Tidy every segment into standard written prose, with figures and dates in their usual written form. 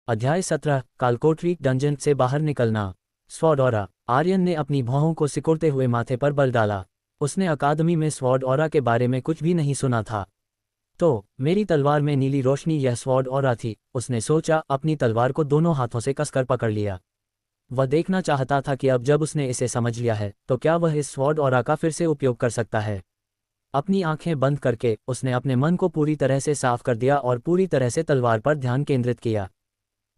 अध्याय 17 कालकोठरी डंजन से बाहर निकलना। Sword aura. आर्यन ने अपनी भौहों को सिकुड़ते हुए माथे पर बल डाला। उसने अकादमी में स्वॉर्ड ऑरा के बारे में कुछ भी नहीं सुना था। तो मेरी तलवार में नीली रोशनी यह स्वॉर्ड ऑरा थी, उसने सोचा, अपनी तलवार को दोनों हाथों से कसकर पकड़ लिया। वह देखना चाहता था कि अब जब उसने इसे समझ लिया है तो क्या वह इस स्वॉर्ड ऑरा का फिर से उपयोग कर सकता है। अपनी आंखें बंद करके उसने अपने मन को पूरी तरह से साफ कर दिया और पूरी तरह से तलवार पर ध्यान केंद्रित किया।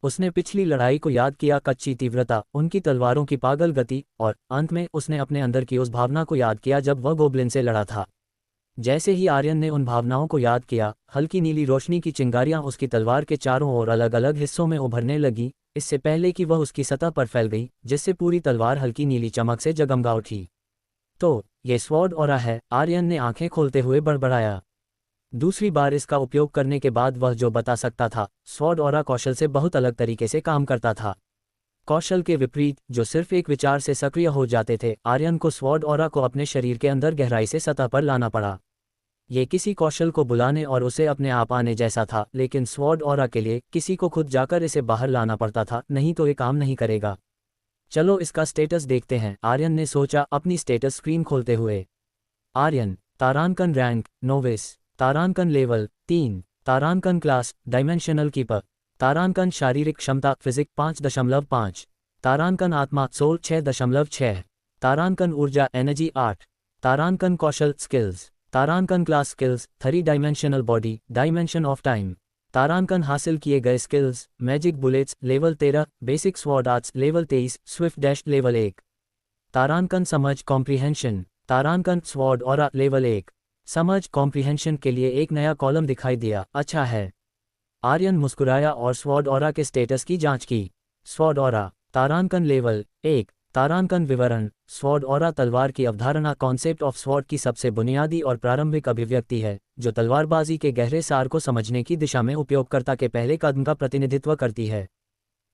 उसने पिछली लड़ाई को याद किया, कच्ची तीव्रता, उनकी तलवारों की पागल गति, और अंत में उसने अपने अंदर की उस भावना को याद किया जब वह गोब्लिन से लड़ा था। जैसे ही आर्यन ने उन भावनाओं को याद किया, हल्की नीली रोशनी की चिंगारियां उसकी तलवार के चारों ओर अलग अलग हिस्सों में उभरने लगी, इससे पहले कि वह उसकी सतह पर फैल गई, जिससे पूरी तलवार हल्की नीली चमक से जगमगा उठी। तो ये स्वॉर्ड ऑरा है, आर्यन ने आंखें खोलते हुए बड़बड़ाया। दूसरी बार इसका उपयोग करने के बाद वह जो बता सकता था, स्वॉर्ड ऑरा कौशल से बहुत अलग तरीके से काम करता था। कौशल के विपरीत, जो सिर्फ एक विचार से सक्रिय हो जाते थे, आर्यन को स्वॉर्ड ऑरा को अपने शरीर के अंदर गहराई से सतह पर लाना पड़ा। ये किसी कौशल को बुलाने और उसे अपने आप आने जैसा था, लेकिन स्वॉर्ड ऑरा के लिए किसी को खुद जाकर इसे बाहर लाना पड़ता था, नहीं तो ये काम नहीं करेगा। चलो इसका स्टेटस देखते हैं, आर्यन ने सोचा, अपनी स्टेटस स्क्रीन खोलते हुए। आर्यन, तारांकन रैंक, नोविस। तारांकन लेवल 3। तारांकन क्लास, डायमेंशनल कीपर। तारांकन शारीरिक क्षमता, फिजिक 5.5। तारांकन आत्मा, सोल 6.6। तारांकन ऊर्जा, एनर्जी 8। तारांकन कौशल, स्किल्स। तारांकन class skills, 3 dimensional body, dimension of time. तारांकन हासिल किए गए skills, magic bullets level 13, basic sword arts level 23, swift dash level 1। तारांकन समझ, कॉम्प्रिहेंशन। तारांकन स्वॉर्ड ऑरा लेवल 1। समझ कॉम्प्रिहेंशन के लिए एक नया कॉलम दिखाई दिया। अच्छा है। आर्यन मुस्कुराया और स्वॉर्ड ऑरा के स्टेटस की जांच की। स्वॉर्ड ऑरा, तारांकन लेवल 1। तारांकन विवरण। स्वॉर्ड ऑरा तलवार की अवधारणा, कॉन्सेप्ट ऑफ स्वॉर्ड की सबसे बुनियादी और प्रारंभिक अभिव्यक्ति है, जो तलवारबाजी के गहरे सार को समझने की दिशा में उपयोगकर्ता के पहले कदम का प्रतिनिधित्व करती है।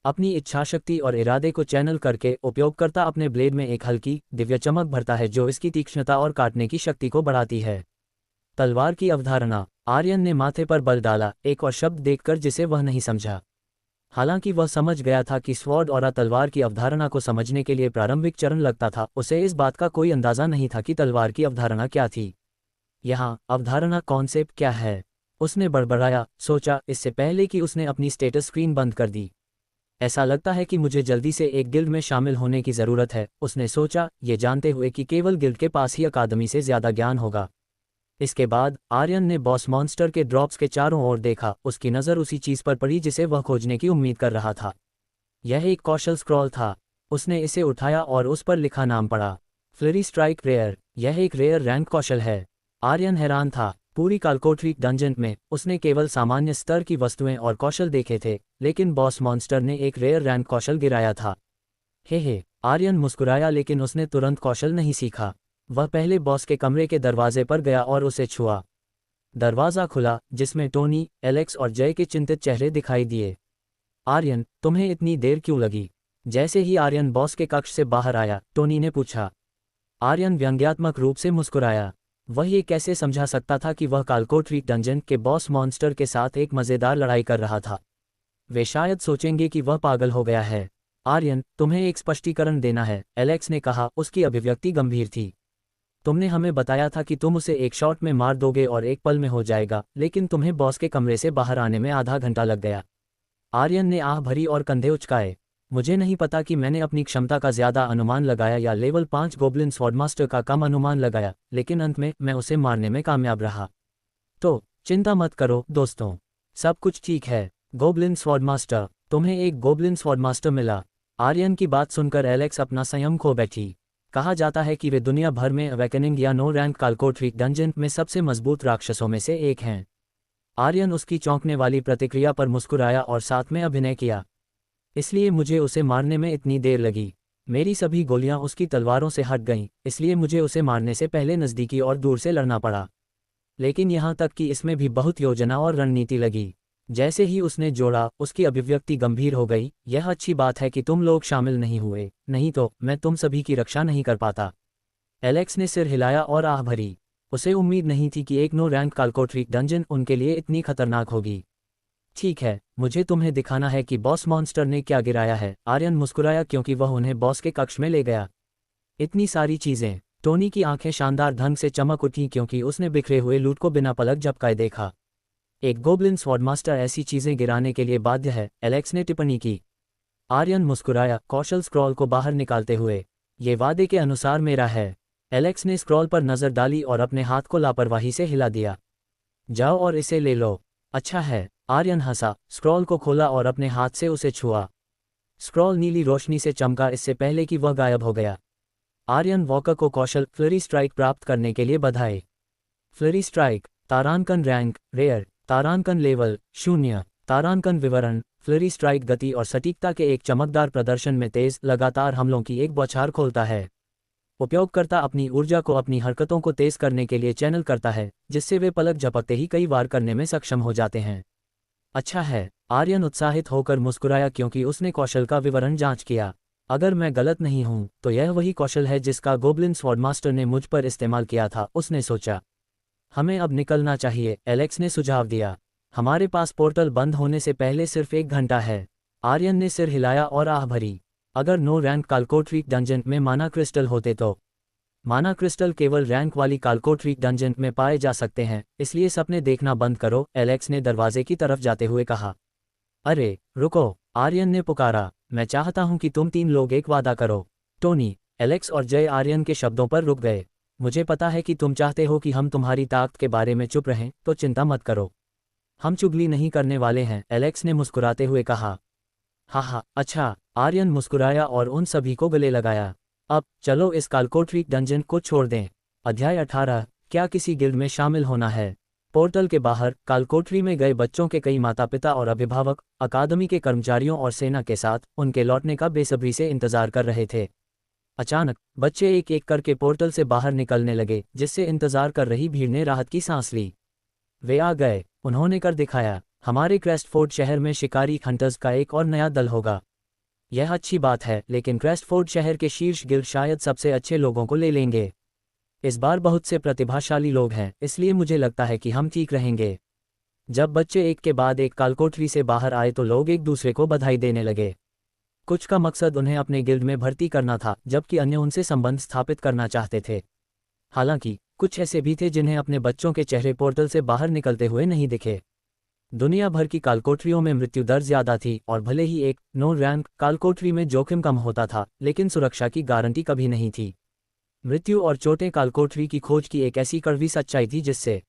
अपनी इच्छाशक्ति और इरादे को चैनल करके उपयोगकर्ता अपने ब्लेड में एक हल्की, दिव्य चमक भरता है जो इसकी तीक्ष्णता और काटने की शक्ति को बढ़ाती है। तलवार की अवधारणा। आर्यन ने माथे पर बल डाला, एक और शब्द देखकर जिसे वह नहीं समझा। हालांकि वह समझ गया था कि स्वॉर्ड ऑरा तलवार की अवधारणा को समझने के लिए प्रारंभिक चरण लगता था, उसे इस बात का कोई अंदाजा नहीं था कि तलवार की अवधारणा क्या थी। यहाँ अवधारणा, कॉन्सेप्ट क्या है? उसने बड़बड़ाया, सोचा, इससे पहले कि उसने अपनी स्टेटस स्क्रीन बंद कर दी। ऐसा लगता है कि मुझे जल्दी से एक गिल्ड में शामिल होने की ज़रूरत है, उसने सोचा, ये जानते हुए कि केवल गिल्ड के पास ही अकादमी से ज़्यादा ज्ञान होगा। इसके बाद आर्यन ने बॉस मॉन्स्टर के ड्रॉप्स के चारों ओर देखा, उसकी नज़र उसी चीज़ पर पड़ी जिसे वह खोजने की उम्मीद कर रहा था। यह एक कौशल स्क्रॉल था। उसने इसे उठाया और उस पर लिखा नाम पढ़ा, फ्लरी स्ट्राइक रेयर। यह एक रेयर रैंक कौशल है। आर्यन हैरान था। पूरी कालकोठरी डंजन में उसने केवल सामान्य स्तर की वस्तुएं और कौशल देखे थे, लेकिन बॉस मॉन्स्टर ने एक रेयर रैंक कौशल गिराया था। हे, आर्यन मुस्कुराया, लेकिन उसने तुरंत कौशल नहीं सीखा। वह पहले बॉस के कमरे के दरवाजे पर गया और उसे छुआ। दरवाज़ा खुला, जिसमें टोनी, एलेक्स और जय के चिंतित चेहरे दिखाई दिए। आर्यन, तुम्हें इतनी देर क्यों लगी? जैसे ही आर्यन बॉस के कक्ष से बाहर आया, टोनी ने पूछा। आर्यन व्यंग्यात्मक रूप से मुस्कुराया। वह ये कैसे समझा सकता था कि वह कालकोठरी डंजन के बॉस मॉन्स्टर के साथ एक मज़ेदार लड़ाई कर रहा था। वे शायद सोचेंगे कि वह पागल हो गया है। आर्यन, तुम्हें एक स्पष्टीकरण देना है, एलेक्स ने कहा, उसकी अभिव्यक्ति गंभीर थी। तुमने हमें बताया था कि तुम उसे एक शॉट में मार दोगे और एक पल में हो जाएगा, लेकिन तुम्हें बॉस के कमरे से बाहर आने में आधा घंटा लग गया। आर्यन ने आह भरी और कंधे उचकाए। मुझे नहीं पता कि मैंने अपनी क्षमता का ज़्यादा अनुमान लगाया या लेवल 5 गोब्लिन स्वॉर्डमास्टर का कम अनुमान लगाया, लेकिन अंत में मैं उसे मारने में कामयाब रहा। तो चिंता मत करो दोस्तों, सब कुछ ठीक है। गोब्लिन स्वॉर्डमास्टर, तुम्हें एक गोब्लिन स्वॉर्डमास्टर मिला। आर्यन की बात सुनकर एलेक्स अपना संयम खो बैठी। कहा जाता है कि वे दुनिया भर में अवेकनिंग या नो रैंक कालकोठरी डंजन में सबसे मजबूत राक्षसों में से एक हैं। आर्यन उसकी चौंकने वाली प्रतिक्रिया पर मुस्कुराया और साथ में अभिनय किया। इसलिए मुझे उसे मारने में इतनी देर लगी। मेरी सभी गोलियां उसकी तलवारों से हट गईं, इसलिए मुझे उसे मारने से पहले नज़दीकी और दूर से लड़ना पड़ा। लेकिन यहाँ तक कि इसमें भी बहुत योजना और रणनीति लगी। जैसे ही उसने जोड़ा, उसकी अभिव्यक्ति गंभीर हो गई। यह अच्छी बात है कि तुम लोग शामिल नहीं हुए, नहीं तो मैं तुम सभी की रक्षा नहीं कर पाता। एलेक्स ने सिर हिलाया और आह भरी। उसे उम्मीद नहीं थी कि एक नो रैंक कालकोठरी डंजन उनके लिए इतनी खतरनाक होगी। ठीक है, मुझे तुम्हें दिखाना है कि बॉस मॉन्स्टर ने क्या गिराया है। आर्यन मुस्कुराया क्योंकि वह उन्हें बॉस के कक्ष में ले गया। इतनी सारी चीजें। टोनी की आंखें शानदार ढंग से चमक उठी क्योंकि उसने बिखरे हुए लूट को बिना पलक झपकाए देखा। एक गोब्लिन स्वॉर्डमास्टर ऐसी चीजें गिराने के लिए बाध्य है, एलेक्स ने टिप्पणी की। आर्यन मुस्कुराया, कौशल स्क्रॉल को बाहर निकालते हुए। ये वादे के अनुसार मेरा है। एलेक्स ने स्क्रॉल पर नजर डाली और अपने हाथ को लापरवाही से हिला दिया। जाओ और इसे ले लो। अच्छा है, आर्यन हंसा, स्क्रॉल को खोला और अपने हाथ से उसे छुआ। स्क्रॉल नीली रोशनी से चमका इससे पहले कि वह गायब हो गया। आर्यन वॉकर को कौशल फ्लरी स्ट्राइक प्राप्त करने के लिए बधाई। फ्लरी स्ट्राइक, तारांकन रैंक, रेयर, तारांकन लेवल 0, तारांकन विवरण। फ्लरी स्ट्राइक गति और सटीकता के एक चमकदार प्रदर्शन में तेज, लगातार हमलों की एक बौछार खोलता है। उपयोगकर्ता अपनी ऊर्जा को अपनी हरकतों को तेज करने के लिए चैनल करता है, जिससे वे पलक झपकते ही कई वार करने में सक्षम हो जाते हैं। अच्छा है, आर्यन उत्साहित होकर मुस्कुराया क्योंकि उसने कौशल का विवरण जांच किया। अगर मैं गलत नहीं हूं, तो यह वही कौशल है जिसका गोब्लिन स्वॉर्डमास्टर ने मुझ पर इस्तेमाल किया था, उसने सोचा। हमें अब निकलना चाहिए, एलेक्स ने सुझाव दिया। हमारे पास पोर्टल बंद होने से पहले सिर्फ 1 घंटा है। आर्यन ने सिर हिलाया और आह भरी। अगर नो रैंक कालकोट्रीक डंजन में माना क्रिस्टल होते तो। माना क्रिस्टल केवल रैंक वाली कालकोट्रीक डंजन में पाए जा सकते हैं, इसलिए सपने देखना बंद करो, एलेक्स ने दरवाजे की तरफ जाते हुए कहा। अरे रुको, आर्यन ने पुकारा, मैं चाहता हूं कि तुम 3 लोग एक वादा करो। टोनी, एलेक्स और जय आर्यन के शब्दों पर रुक गए। मुझे पता है कि तुम चाहते हो कि हम तुम्हारी ताकत के बारे में चुप रहें, तो चिंता मत करो। हम चुगली नहीं करने वाले हैं, एलेक्स ने मुस्कुराते हुए कहा। हाँ, अच्छा, आर्यन मुस्कुराया और उन सभी को गले लगाया। अब चलो इस कालकोट्रीक डंजन को छोड़ दें। अध्याय 18, क्या किसी गिल्ड में शामिल होना है। पोर्टल के बाहर कालकोठरी में गए बच्चों के कई माता पिता और अभिभावक अकादमी के कर्मचारियों और सेना के साथ उनके लौटने का बेसब्री से इंतजार कर रहे थे। अचानक बच्चे एक एक करके पोर्टल से बाहर निकलने लगे, जिससे इंतजार कर रही भीड़ ने राहत की सांस ली। वे आ गए, उन्होंने कर दिखाया। हमारे क्रेस्टफोर्ड शहर में शिकारी हंटर्स का एक और नया दल होगा। यह अच्छी बात है, लेकिन क्रेस्टफोर्ड शहर के शीर्ष गिल्ड शायद सबसे अच्छे लोगों को ले लेंगे। इस बार बहुत से प्रतिभाशाली लोग हैं, इसलिए मुझे लगता है कि हम ठीक रहेंगे। जब बच्चे एक के बाद एक कालकोठरी से बाहर आए तो लोग एक दूसरे को बधाई देने लगे। कुछ का मकसद उन्हें अपने गिल्ड में भर्ती करना था, जबकि अन्य उनसे संबंध स्थापित करना चाहते थे। हालांकि कुछ ऐसे भी थे जिन्हें अपने बच्चों के चेहरे पोर्टल से बाहर निकलते हुए नहीं दिखे। दुनिया भर की कालकोठरियों में मृत्यु दर ज्यादा थी, और भले ही एक नो रैंक कालकोठरी में जोखिम कम होता था, लेकिन सुरक्षा की गारंटी कभी नहीं थी। मृत्यु और चोटें कालकोठरी की खोज की एक ऐसी कड़वी सच्चाई थी जिससे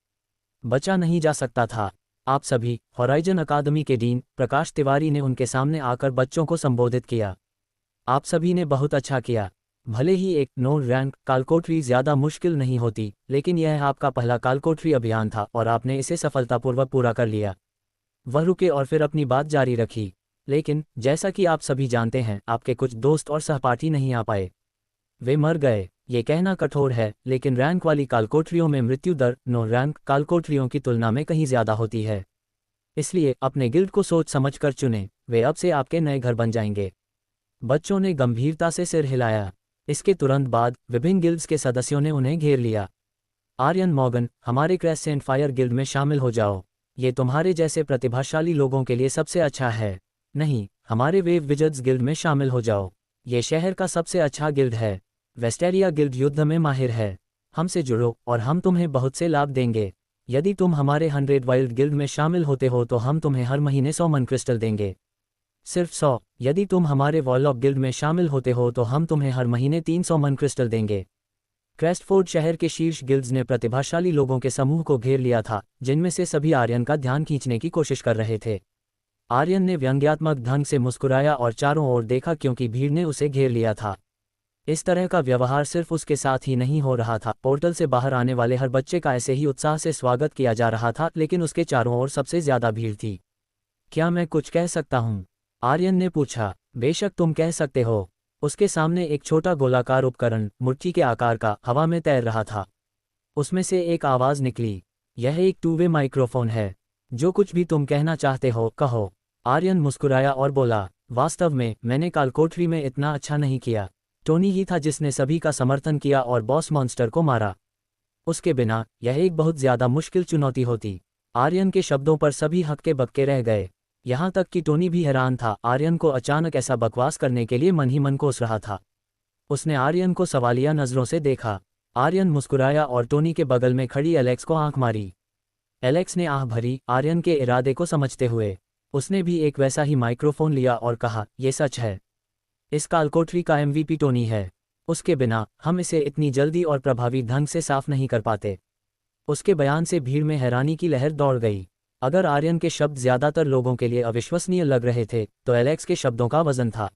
बचा नहीं जा सकता था। आप सभी, होराइजन अकादमी के डीन प्रकाश तिवारी ने उनके सामने आकर बच्चों को संबोधित किया। आप सभी ने बहुत अच्छा किया। भले ही एक नो रैंक कालकोठरी ज्यादा मुश्किल नहीं होती, लेकिन यह आपका पहला कालकोठरी अभियान था और आपने इसे सफलतापूर्वक पूरा कर लिया। वह रुके और फिर अपनी बात जारी रखी। लेकिन जैसा कि आप सभी जानते हैं, आपके कुछ दोस्त और सहपाठी नहीं आ पाए। वे मर गए। ये कहना कठोर है, लेकिन रैंक वाली कालकोठरियों में मृत्यु दर नो रैंक कालकोठरियों की तुलना में कहीं ज्यादा होती है। इसलिए अपने गिल्ड को सोच समझकर चुनें, वे अब से आपके नए घर बन जाएंगे। बच्चों ने गंभीरता से सिर हिलाया। इसके तुरंत बाद विभिन्न गिल्ड्स के सदस्यों ने उन्हें घेर लिया। आर्यन मॉर्गन, हमारे क्रेसेंट फायर गिल्ड में शामिल हो जाओ। ये तुम्हारे जैसे प्रतिभाशाली लोगों के लिए सबसे अच्छा है। नहीं, हमारे वेव विजर्ड्स गिल्ड में शामिल हो जाओ। ये शहर का सबसे अच्छा गिल्ड है। वेस्टेरिया गिल्ड युद्ध में माहिर है। हमसे जुड़ो और हम तुम्हें बहुत से लाभ देंगे। यदि तुम हमारे 100 वाइल्ड गिल्ड में शामिल होते हो तो हम तुम्हें हर महीने 100 मन क्रिस्टल देंगे। सिर्फ 100। यदि तुम हमारे वॉलॉक गिल्ड में शामिल होते हो तो हम तुम्हें हर महीने 300 मन क्रिस्टल देंगे। क्रेस्टफोर्ड शहर के शीर्ष गिल्ड्स ने प्रतिभाशाली लोगों के समूह को घेर लिया था, जिनमें से सभी आर्यन का ध्यान खींचने की कोशिश कर रहे थे। आर्यन ने व्यंग्यात्मक ढंग से मुस्कुराया और चारों ओर देखा क्योंकि भीड़ ने उसे घेर लिया था। इस तरह का व्यवहार सिर्फ उसके साथ ही नहीं हो रहा था, पोर्टल से बाहर आने वाले हर बच्चे का ऐसे ही उत्साह से स्वागत किया जा रहा था, लेकिन उसके चारों ओर सबसे ज्यादा भीड़ थी। क्या मैं कुछ कह सकता हूँ? आर्यन ने पूछा। बेशक तुम कह सकते हो। उसके सामने एक छोटा गोलाकार उपकरण मुट्ठी के आकार का हवा में तैर रहा था। उसमें से एक आवाज निकली। यह एक 2 वे माइक्रोफोन है। जो कुछ भी तुम कहना चाहते हो कहो। आर्यन मुस्कुराया और बोला, वास्तव में मैंने कालकोठरी में इतना अच्छा नहीं किया। टोनी ही था जिसने सभी का समर्थन किया और बॉस मॉन्स्टर को मारा। उसके बिना यह एक बहुत ज्यादा मुश्किल चुनौती होती। आर्यन के शब्दों पर सभी हक्के बक्के रह गए। यहाँ तक कि टोनी भी हैरान था, आर्यन को अचानक ऐसा बकवास करने के लिए मन ही मन कोस रहा था। उसने आर्यन को सवालिया नज़रों से देखा। आर्यन मुस्कुराया और टोनी के बगल में खड़ी एलेक्स को आंख मारी। एलेक्स ने आह भरी, आर्यन के इरादे को समझते हुए। उसने भी एक वैसा ही माइक्रोफोन लिया और कहा, ये सच है। इस कालकोठरी का MVP टोनी है। उसके बिना हम इसे इतनी जल्दी और प्रभावी ढंग से साफ नहीं कर पाते। उसके बयान से भीड़ में हैरानी की लहर दौड़ गई। अगर आर्यन के शब्द ज्यादातर लोगों के लिए अविश्वसनीय लग रहे थे, तो एलेक्स के शब्दों का वजन था।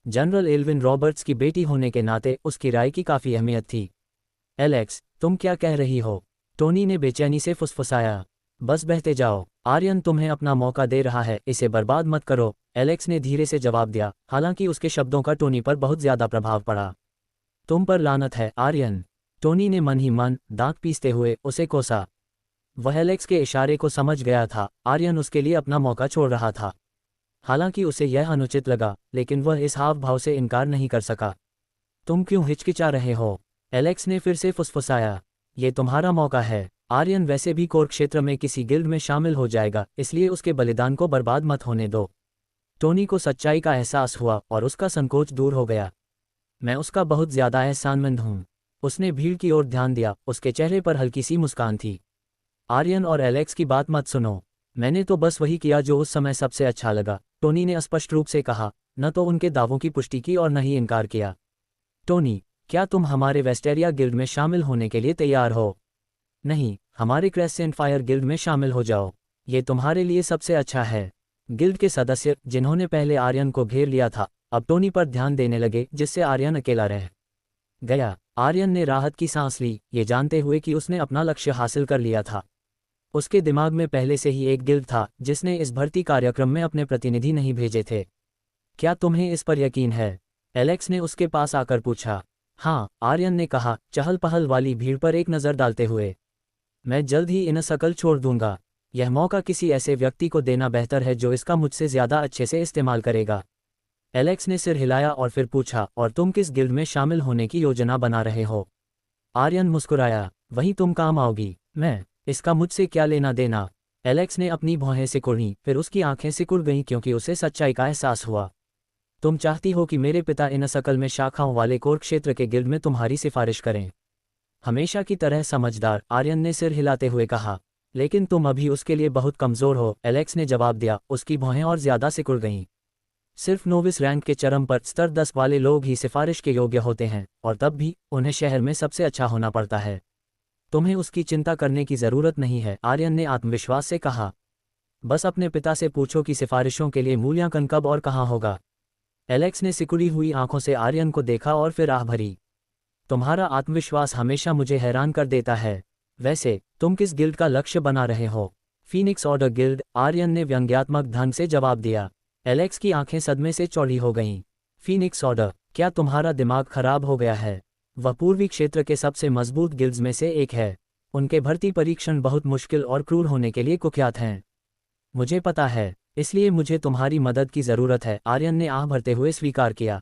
जनरल एल्विन रॉबर्ट्स की बेटी होने के नाते उसकी राय की काफ़ी अहमियत थी। एलेक्स, तुम क्या कह रही हो? टोनी ने बेचैनी से फुसफुसाया। बस बहते जाओ, आर्यन तुम्हें अपना मौका दे रहा है, इसे बर्बाद मत करो, एलेक्स ने धीरे से जवाब दिया, हालांकि उसके शब्दों का टोनी पर बहुत ज्यादा प्रभाव पड़ा। तुम पर लानत है, आर्यन। टोनी ने मन ही मन दांत पीसते हुए उसे कोसा। वह एलेक्स के इशारे को समझ गया था, आर्यन उसके लिए अपना मौका छोड़ रहा था। हालांकि उसे यह अनुचित लगा, लेकिन वह इस हाव भाव से इनकार नहीं कर सका। तुम क्यों हिचकिचा रहे हो? एलेक्स ने फिर से फुसफुसाया। ये तुम्हारा मौका है। आर्यन वैसे भी कोर क्षेत्र में किसी गिल्ड में शामिल हो जाएगा, इसलिए उसके बलिदान को बर्बाद मत होने दो। टोनी को सच्चाई का एहसास हुआ और उसका संकोच दूर हो गया। मैं उसका बहुत ज्यादा एहसानमंद हूँ। उसने भीड़ की ओर ध्यान दिया, उसके चेहरे पर हल्की सी मुस्कान थी। आर्यन और एलेक्स की बात मत सुनो। मैंने तो बस वही किया जो उस समय सबसे अच्छा लगा, टोनी ने स्पष्ट रूप से कहा, न तो उनके दावों की पुष्टि की और न ही इनकार किया। टोनी, क्या तुम हमारे वेस्टेरिया गिल्ड में शामिल होने के लिए तैयार हो? नहीं, हमारे क्रेसेंट फायर गिल्ड में शामिल हो जाओ। ये तुम्हारे लिए सबसे अच्छा है। गिल्ड के सदस्य, जिन्होंने पहले आर्यन को घेर लिया था, अब टोनी पर ध्यान देने लगे, जिससे आर्यन अकेला रह गया। आर्यन ने राहत की सांस ली, ये जानते हुए कि उसने अपना लक्ष्य हासिल कर लिया था। उसके दिमाग में पहले से ही एक गिल्ड था जिसने इस भर्ती कार्यक्रम में अपने प्रतिनिधि नहीं भेजे थे। क्या तुम्हें इस पर यकीन है? एलेक्स ने उसके पास आकर पूछा। हाँ, आर्यन ने कहा, चहल पहल वाली भीड़ पर एक नज़र डालते हुए। मैं जल्द ही इन शकल छोड़ दूंगा। यह मौका किसी ऐसे व्यक्ति को देना बेहतर है जो इसका मुझसे ज़्यादा अच्छे से इस्तेमाल करेगा। एलेक्स ने सिर हिलाया और फिर पूछा, और तुम किस गिल्ड में शामिल होने की योजना बना रहे हो? आर्यन मुस्कुराया, वहीं तुम काम आओगी। मैं, इसका मुझसे क्या लेना देना? एलेक्स ने अपनी भौहें सिकुड़ी, फिर उसकी आंखें सिकुड़ गईं क्योंकि उसे सच्चाई का एहसास हुआ। तुम चाहती हो कि मेरे पिता इन शकल में शाखाओं वाले कोर क्षेत्र के गिल्ड में तुम्हारी सिफारिश करें? हमेशा की तरह समझदार, आर्यन ने सिर हिलाते हुए कहा। लेकिन तुम अभी उसके लिए बहुत कमज़ोर हो, एलेक्स ने जवाब दिया, उसकी भौहें और ज़्यादा सिकुड़ गईं। सिर्फ नोविस रैंक के चरम पर स्तर 10 वाले लोग ही सिफारिश के योग्य होते हैं, और तब भी उन्हें शहर में सबसे अच्छा होना पड़ता है। तुम्हें उसकी चिंता करने की ज़रूरत नहीं है, आर्यन ने आत्मविश्वास से कहा। बस अपने पिता से पूछो कि सिफारिशों के लिए मूल्यांकन कब और कहाँ होगा। एलेक्स ने सिकुड़ी हुई आंखों से आर्यन को देखा और फिर आह भरी। तुम्हारा आत्मविश्वास हमेशा मुझे हैरान कर देता है। वैसे तुम किस गिल्ड का लक्ष्य बना रहे हो? फीनिक्स ऑर्डर गिल्ड, आर्यन ने व्यंग्यात्मक ढंग से जवाब दिया। एलेक्स की आंखें सदमे से चौड़ी हो गईं। Phoenix order? क्या तुम्हारा दिमाग खराब हो गया है? वह पूर्वी क्षेत्र के सबसे मजबूत गिल्ड्स में से एक है। उनके भर्ती परीक्षण बहुत मुश्किल और क्रूर होने के लिए कुख्यात हैं। मुझे पता है, इसलिए मुझे तुम्हारी मदद की ज़रूरत है, आर्यन ने आह भरते हुए स्वीकार किया।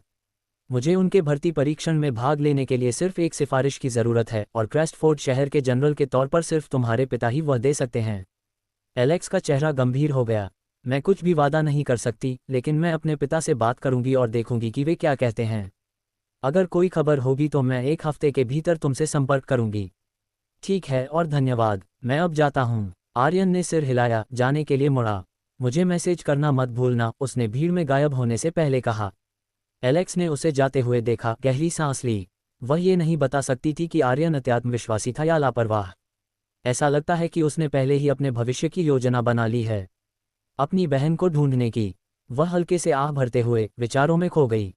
मुझे उनके भर्ती परीक्षण में भाग लेने के लिए सिर्फ एक सिफारिश की ज़रूरत है, और क्रेस्टफोर्ड शहर के जनरल के तौर पर सिर्फ तुम्हारे पिता ही वह दे सकते हैं। एलेक्स का चेहरा गंभीर हो गया। मैं कुछ भी वादा नहीं कर सकती, लेकिन मैं अपने पिता से बात करूंगी और देखूंगी कि वे क्या कहते हैं। अगर कोई खबर होगी तो मैं 1 हफ्ते के भीतर तुमसे संपर्क करूंगी। ठीक है, और धन्यवाद, मैं अब जाता हूँ। आर्यन ने सिर हिलाया, जाने के लिए मुड़ा। मुझे मैसेज करना मत भूलना, उसने भीड़ में गायब होने से पहले कहा। एलेक्स ने उसे जाते हुए देखा, गहरी सांस ली। वह ये नहीं बता सकती थी कि आर्यन अत्यात्मविश्वासी था या लापरवाह। ऐसा लगता है कि उसने पहले ही अपने भविष्य की योजना बना ली है। अपनी बहन को ढूंढने की। वह हल्के से आह भरते हुए विचारों में खो गई।